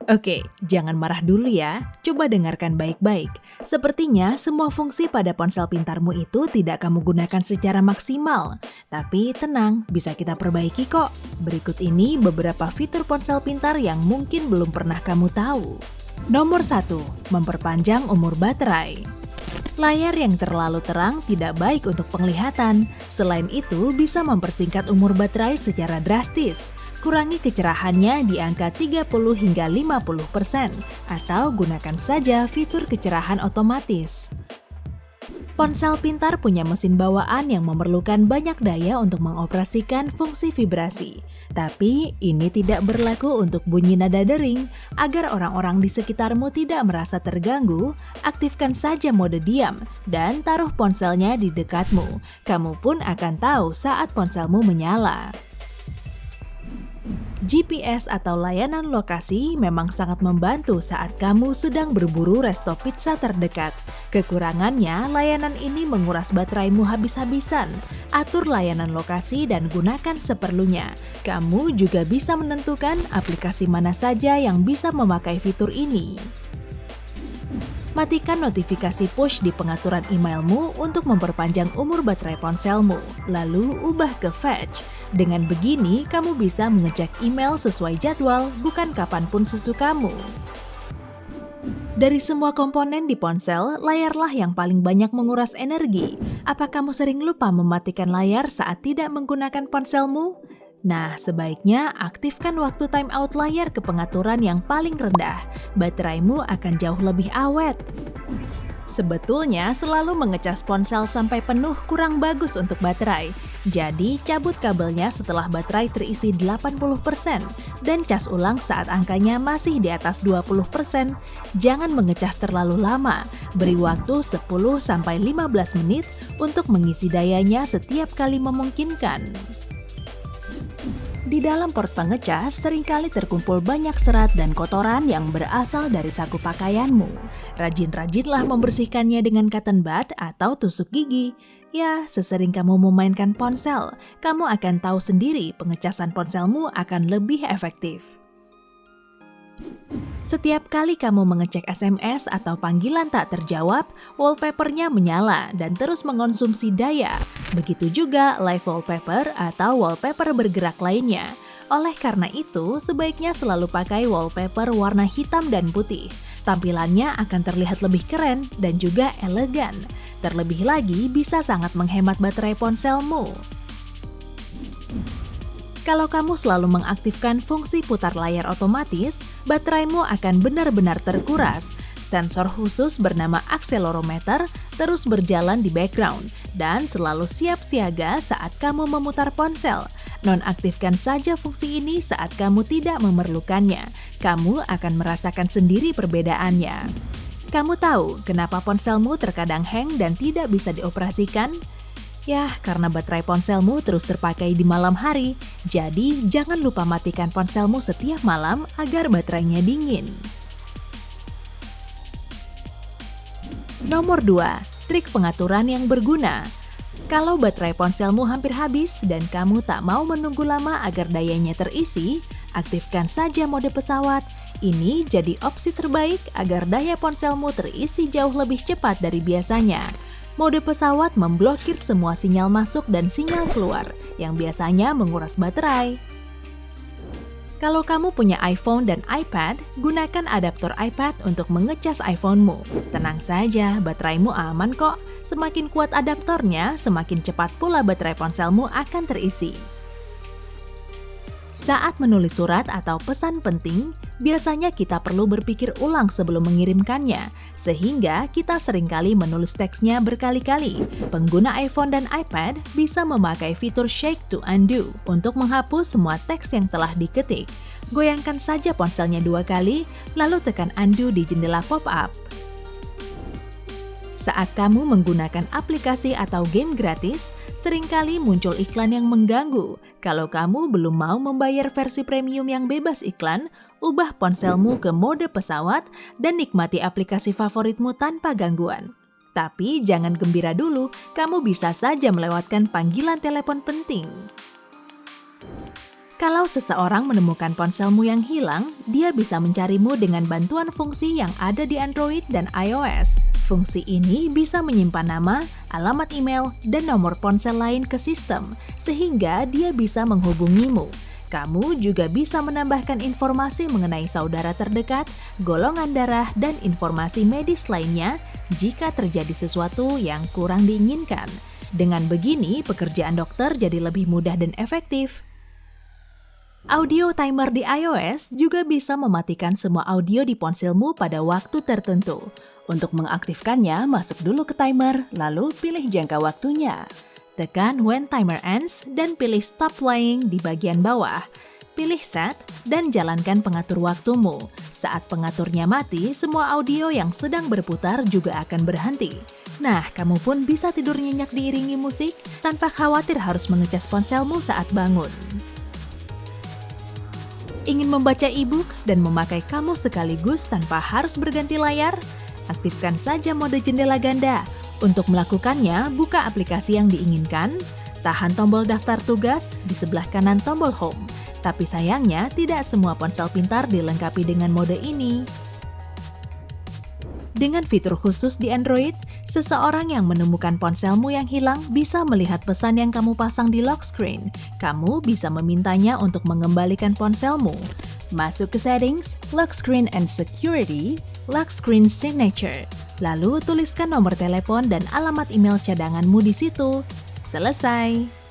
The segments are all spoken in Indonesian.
Oke, jangan marah dulu ya. Coba dengarkan baik-baik. Sepertinya semua fungsi pada ponsel pintarmu itu tidak kamu gunakan secara maksimal. Tapi tenang, bisa kita perbaiki kok. Berikut ini beberapa fitur ponsel pintar yang mungkin belum pernah kamu tahu. Nomor 1. Memperpanjang umur baterai. Layar yang terlalu terang tidak baik untuk penglihatan. Selain itu, bisa mempersingkat umur baterai secara drastis. Kurangi kecerahannya di angka 30 hingga 50% atau gunakan saja fitur kecerahan otomatis. Ponsel pintar punya mesin bawaan yang memerlukan banyak daya untuk mengoperasikan fungsi vibrasi. Tapi ini tidak berlaku untuk bunyi nada dering. Agar orang-orang di sekitarmu tidak merasa terganggu, aktifkan saja mode diam dan taruh ponselnya di dekatmu. Kamu pun akan tahu saat ponselmu menyala. GPS atau layanan lokasi memang sangat membantu saat kamu sedang berburu resto pizza terdekat. Kekurangannya, layanan ini menguras bateraimu habis-habisan. Atur layanan lokasi dan gunakan seperlunya. Kamu juga bisa menentukan aplikasi mana saja yang bisa memakai fitur ini. Matikan notifikasi push di pengaturan emailmu untuk memperpanjang umur baterai ponselmu. Lalu ubah ke fetch. Dengan begini, kamu bisa mengecek email sesuai jadwal, bukan kapanpun sesukamu. Dari semua komponen di ponsel, layarlah yang paling banyak menguras energi. Apa kamu sering lupa mematikan layar saat tidak menggunakan ponselmu? Nah, sebaiknya aktifkan waktu timeout layar ke pengaturan yang paling rendah. Bateraimu akan jauh lebih awet. Sebetulnya, selalu mengecas ponsel sampai penuh kurang bagus untuk baterai. Jadi, cabut kabelnya setelah baterai terisi 80% dan cas ulang saat angkanya masih di atas 20%. Jangan mengecas terlalu lama. Beri waktu 10-15 menit untuk mengisi dayanya setiap kali memungkinkan. Di dalam port pengecas, seringkali terkumpul banyak serat dan kotoran yang berasal dari saku pakaianmu. Rajin-rajinlah membersihkannya dengan cotton bud atau tusuk gigi. Ya, sesering kamu memainkan ponsel, kamu akan tahu sendiri pengecasan ponselmu akan lebih efektif. Setiap kali kamu mengecek SMS atau panggilan tak terjawab, wallpapernya menyala dan terus mengonsumsi daya. Begitu juga live wallpaper atau wallpaper bergerak lainnya. Oleh karena itu, sebaiknya selalu pakai wallpaper warna hitam dan putih. Tampilannya akan terlihat lebih keren dan juga elegan. Terlebih lagi, bisa sangat menghemat baterai ponselmu. Kalau kamu selalu mengaktifkan fungsi putar layar otomatis, bateraimu akan benar-benar terkuras. Sensor khusus bernama accelerometer terus berjalan di background dan selalu siap siaga saat kamu memutar ponsel. Nonaktifkan saja fungsi ini saat kamu tidak memerlukannya. Kamu akan merasakan sendiri perbedaannya. Kamu tahu kenapa ponselmu terkadang hang dan tidak bisa dioperasikan? Yah, karena baterai ponselmu terus terpakai di malam hari. Jadi, jangan lupa matikan ponselmu setiap malam agar baterainya dingin. Nomor 2. Trik pengaturan yang berguna. Kalau baterai ponselmu hampir habis dan kamu tak mau menunggu lama agar dayanya terisi, aktifkan saja mode pesawat. Ini jadi opsi terbaik agar daya ponselmu terisi jauh lebih cepat dari biasanya. Mode pesawat memblokir semua sinyal masuk dan sinyal keluar, yang biasanya menguras baterai. Kalau kamu punya iPhone dan iPad, gunakan adaptor iPad untuk mengecas iPhone-mu. Tenang saja, bateraimu aman kok. Semakin kuat adaptornya, semakin cepat pula baterai ponselmu akan terisi. Saat menulis surat atau pesan penting, biasanya kita perlu berpikir ulang sebelum mengirimkannya, sehingga kita seringkali menulis teksnya berkali-kali. Pengguna iPhone dan iPad bisa memakai fitur Shake to Undo untuk menghapus semua teks yang telah diketik. Goyangkan saja ponselnya 2 kali, lalu tekan Undo di jendela pop-up. Saat kamu menggunakan aplikasi atau game gratis, seringkali muncul iklan yang mengganggu. Kalau kamu belum mau membayar versi premium yang bebas iklan, ubah ponselmu ke mode pesawat dan nikmati aplikasi favoritmu tanpa gangguan. Tapi jangan gembira dulu, kamu bisa saja melewatkan panggilan telepon penting. Kalau seseorang menemukan ponselmu yang hilang, dia bisa mencarimu dengan bantuan fungsi yang ada di Android dan iOS. Fungsi ini bisa menyimpan nama, alamat email, dan nomor ponsel lain ke sistem, sehingga dia bisa menghubungimu. Kamu juga bisa menambahkan informasi mengenai saudara terdekat, golongan darah, dan informasi medis lainnya jika terjadi sesuatu yang kurang diinginkan. Dengan begini, pekerjaan dokter jadi lebih mudah dan efektif. Audio timer di iOS juga bisa mematikan semua audio di ponselmu pada waktu tertentu. Untuk mengaktifkannya, masuk dulu ke timer, lalu pilih jangka waktunya. Tekan When Timer Ends dan pilih Stop Playing di bagian bawah. Pilih Set dan jalankan pengatur waktumu. Saat pengaturnya mati, semua audio yang sedang berputar juga akan berhenti. Nah, kamu pun bisa tidur nyenyak diiringi musik tanpa khawatir harus mengecas ponselmu saat bangun. Ingin membaca e-book dan memakai kamus sekaligus tanpa harus berganti layar? Aktifkan saja mode jendela ganda. Untuk melakukannya, buka aplikasi yang diinginkan, tahan tombol daftar tugas di sebelah kanan tombol home. Tapi sayangnya, tidak semua ponsel pintar dilengkapi dengan mode ini. Dengan fitur khusus di Android, seseorang yang menemukan ponselmu yang hilang bisa melihat pesan yang kamu pasang di lock screen. Kamu bisa memintanya untuk mengembalikan ponselmu. Masuk ke Settings, Lock Screen and Security, Lock Screen Signature. Lalu tuliskan nomor telepon dan alamat email cadanganmu di situ. Selesai.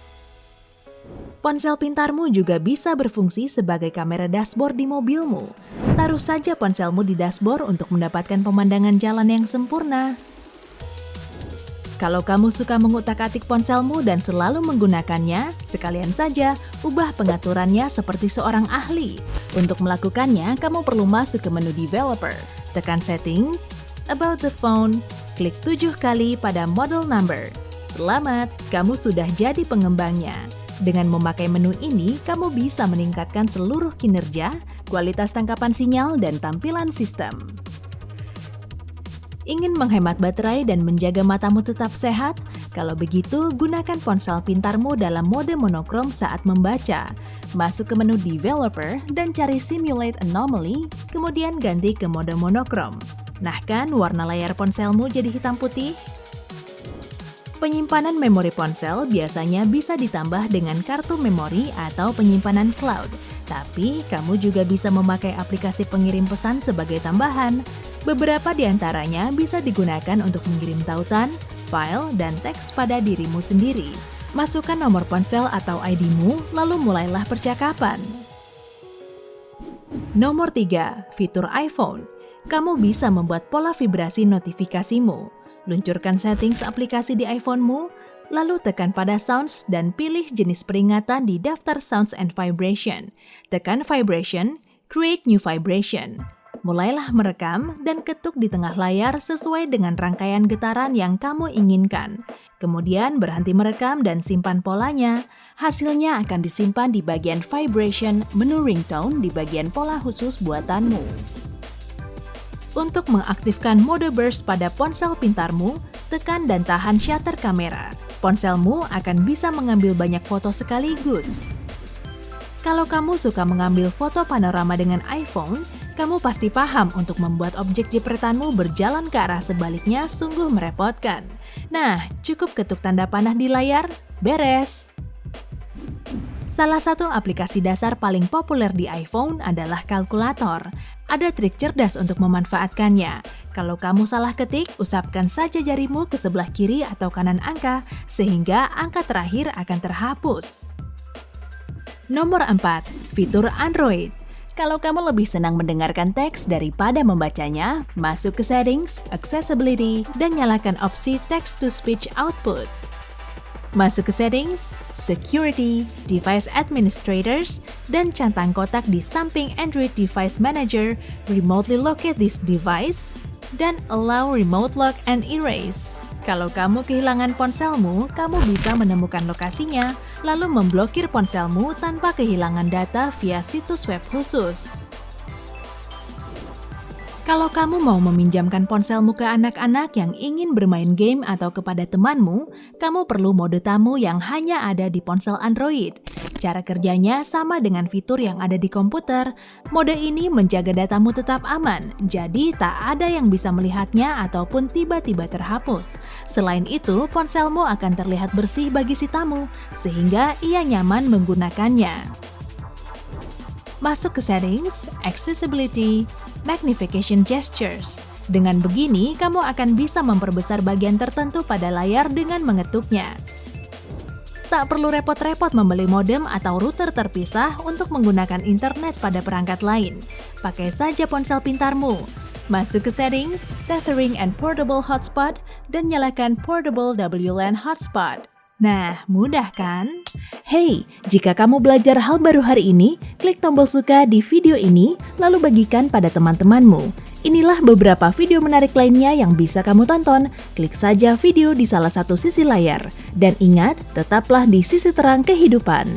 Ponsel pintarmu juga bisa berfungsi sebagai kamera dashboard di mobilmu. Taruh saja ponselmu di dashboard untuk mendapatkan pemandangan jalan yang sempurna. Kalau kamu suka mengutak-atik ponselmu dan selalu menggunakannya, sekalian saja ubah pengaturannya seperti seorang ahli. Untuk melakukannya, kamu perlu masuk ke menu Developer, tekan Settings, About the Phone, klik 7 kali pada Model Number. Selamat, kamu sudah jadi pengembangnya. Dengan memakai menu ini, kamu bisa meningkatkan seluruh kinerja, kualitas tangkapan sinyal, dan tampilan sistem. Ingin menghemat baterai dan menjaga matamu tetap sehat? Kalau begitu, gunakan ponsel pintarmu dalam mode monokrom saat membaca. Masuk ke menu Developer dan cari Simulate Anomaly, kemudian ganti ke mode monokrom. Nah kan, warna layar ponselmu jadi hitam putih? Penyimpanan memori ponsel biasanya bisa ditambah dengan kartu memori atau penyimpanan cloud. Tapi, kamu juga bisa memakai aplikasi pengirim pesan sebagai tambahan. Beberapa di antaranya bisa digunakan untuk mengirim tautan, file, dan teks pada dirimu sendiri. Masukkan nomor ponsel atau ID-mu, lalu mulailah percakapan. Nomor 3. Fitur iPhone. Kamu bisa membuat pola vibrasi notifikasimu. Luncurkan settings aplikasi di iPhone-mu, lalu tekan pada Sounds dan pilih jenis peringatan di daftar Sounds and Vibration. Tekan Vibration, Create New Vibration. Mulailah merekam dan ketuk di tengah layar sesuai dengan rangkaian getaran yang kamu inginkan. Kemudian berhenti merekam dan simpan polanya. Hasilnya akan disimpan di bagian Vibration menu Ringtone di bagian pola khusus buatanmu. Untuk mengaktifkan mode burst pada ponsel pintarmu, tekan dan tahan shutter kamera. Ponselmu akan bisa mengambil banyak foto sekaligus. Kalau kamu suka mengambil foto panorama dengan iPhone, kamu pasti paham untuk membuat objek jepretanmu berjalan ke arah sebaliknya sungguh merepotkan. Nah, cukup ketuk tanda panah di layar, beres! Salah satu aplikasi dasar paling populer di iPhone adalah kalkulator. Ada trik cerdas untuk memanfaatkannya. Kalau kamu salah ketik, usapkan saja jarimu ke sebelah kiri atau kanan angka, sehingga angka terakhir akan terhapus. Nomor 4. Fitur Android. Kalau kamu lebih senang mendengarkan teks daripada membacanya, masuk ke Settings, Accessibility, dan nyalakan opsi Text-to-Speech Output. Masuk ke Settings, Security, Device Administrators, dan centang kotak di samping Android Device Manager, remotely locate this device, dan allow remote lock and erase. Kalau kamu kehilangan ponselmu, kamu bisa menemukan lokasinya, lalu memblokir ponselmu tanpa kehilangan data via situs web khusus. Kalau kamu mau meminjamkan ponselmu ke anak-anak yang ingin bermain game atau kepada temanmu, kamu perlu mode tamu yang hanya ada di ponsel Android. Cara kerjanya sama dengan fitur yang ada di komputer. Mode ini menjaga datamu tetap aman, jadi tak ada yang bisa melihatnya ataupun tiba-tiba terhapus. Selain itu, ponselmu akan terlihat bersih bagi si tamu, sehingga ia nyaman menggunakannya. Masuk ke Settings, Accessibility, Magnification Gestures. Dengan begini, kamu akan bisa memperbesar bagian tertentu pada layar dengan mengetuknya. Tak perlu repot-repot membeli modem atau router terpisah untuk menggunakan internet pada perangkat lain. Pakai saja ponsel pintarmu. Masuk ke Settings, Tethering and Portable Hotspot, dan nyalakan Portable WLAN Hotspot. Nah, mudah kan? Hey, jika kamu belajar hal baru hari ini, klik tombol suka di video ini, lalu bagikan pada teman-temanmu. Inilah beberapa video menarik lainnya yang bisa kamu tonton. Klik saja video di salah satu sisi layar. Dan ingat, tetaplah di sisi terang kehidupan.